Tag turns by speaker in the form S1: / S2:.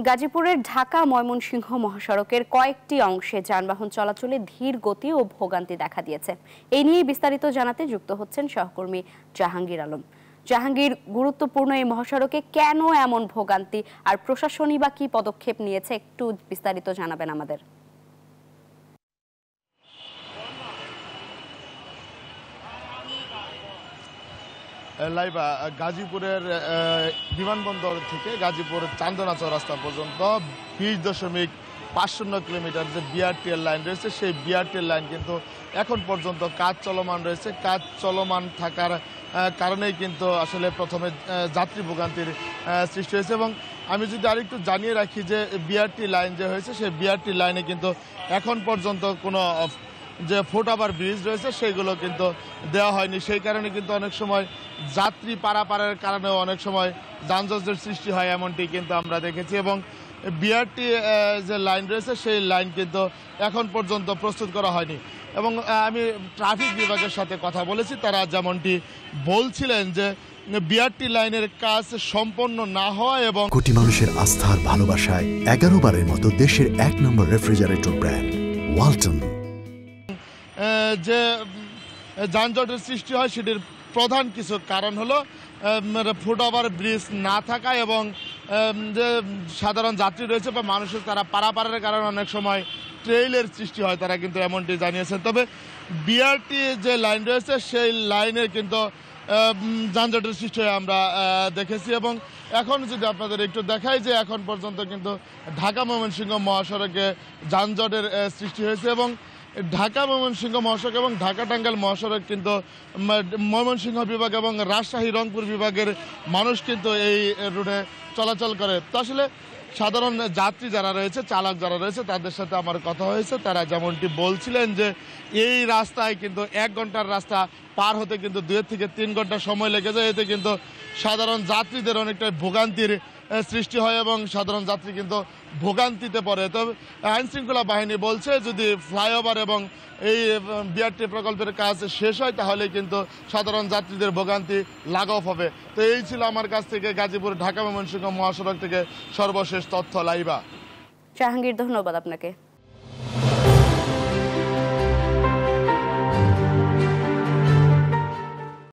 S1: গাজীপুরের ঢাকা ময়মনসিংহ মহাসড়কের কয়েকটি অংশে যানবাহন চলাচলে ধীর গতি ও ভোগান্তি দেখা দিয়েছে। এই নিয়ে বিস্তারিত জানাতে যুক্ত হচ্ছেন সহকর্মী জাহাঙ্গীর আলম। জাহাঙ্গীর, গুরুত্বপূর্ণ এই মহাসড়কে কেন এমন ভোগান্তি আর প্রশাসনই বা কি পদক্ষেপ নিয়েছে, একটু বিস্তারিত জানাবেন আমাদের।
S2: লাইবা, গাজীপুরের বিমানবন্দর থেকে গাজীপুর চান্দনা চৌরাস্তা পর্যন্ত 20.50 কিলোমিটার যে বিআরটিএল লাইন রয়েছে, সেই বিআরটিএল লাইন কিন্তু এখন পর্যন্ত কাজ চলমান রয়েছে। কাজ চলমান থাকার কারণেই কিন্তু আসলে প্রথমে যাত্রী ভোগান্তির সৃষ্টি হয়েছে। এবং আমি যদি আরেকটু জানিয়ে রাখি যে বিআরটি লাইন যে হয়েছে, সেই বিআরটি লাইনে কিন্তু এখন পর্যন্ত কোনো যে ফুটওভার ব্রিজ রয়েছে সেগুলো কিন্তু দেওয়া হয়নি। সেই কারণে কিন্তু অনেক সময় যাত্রী পারাপারের কারণেও অনেক সময় যানজটের সৃষ্টি হয়, এমনটি কিন্তু আমরা দেখেছি। এবং বিআরটি যে লাইন রয়েছে সেই লাইন কিন্তু এখন পর্যন্ত প্রস্তুত করা হয়নি। এবং আমি ট্রাফিক বিভাগের সাথে কথা বলেছি, তারা যেমনটি বলছিলেন যে বিআরটি লাইনের কাজ সম্পন্ন না হওয়া এবং
S3: কোটি মানুষের আস্থার ভালোবাসায় 11 বারের মতো দেশের 1 নম্বর রেফ্রিজারেটর ব্র্যান্ড ওয়ালটন
S2: যে যানজটের সৃষ্টি হয় সেটির প্রধান কিছু কারণ হলো ফুটওভার ব্রিজ না থাকা এবং যে সাধারণ যাত্রী রয়েছে বা মানুষের তারা পারাপারের কারণে অনেক সময় ট্রেইলের সৃষ্টি হয়, তারা কিন্তু এমনটি জানিয়েছেন। তবে বিআরটি যে লাইন রয়েছে সেই লাইনের কিন্তু যানজটের সৃষ্টি হয় আমরা দেখেছি। এবং এখন যদি আপনাদের একটু দেখাই যে এখন পর্যন্ত কিন্তু ঢাকা ময়মনসিংহ মহাসড়কে যানজটের সৃষ্টি হয়েছে। এবং ঢাকা ময়মনসিংহ মহাসড়ক এবং ঢাকা টাঙ্গাইল মহাসড়ক কিন্তু ময়মনসিংহ বিভাগ এবং রাজশাহী রংপুর বিভাগের মানুষ কিন্তু এই রুটে চলাচল করে। তো আসলে সাধারণ যাত্রী যারা রয়েছে, চালক যারা রয়েছে, তাদের সাথে আমার কথা হয়েছে, তারা যেমনটি বলছিলেন যে এই রাস্তায় কিন্তু 1 ঘন্টার রাস্তা পার হতে কিন্তু 2 থেকে 3 ঘন্টা সময় লেগে যায়। এতে কিন্তু সাধারণ যাত্রীদের অনেকটাই ভোগান্তির সৃষ্টি হয় এবং সাধারণ যাত্রী কিন্তু ভোগান্তিতে পড়ে। তবে আইনশৃঙ্খলা বাহিনী বলছে যদি ফ্লাইওভার এবং এই বিআরটি প্রকল্পের কাজ শেষ হয় তাহলে কিন্তু সাধারণ যাত্রীদের ভোগান্তি লাঘব হবে। তো এই ছিল আমার কাছ থেকে গাজীপুর ঢাকা ময়মনসিংহ মহাসড়ক থেকে সর্বশেষ তথ্য। লাইবা।
S1: জাহাঙ্গীর, ধন্যবাদ আপনাকে।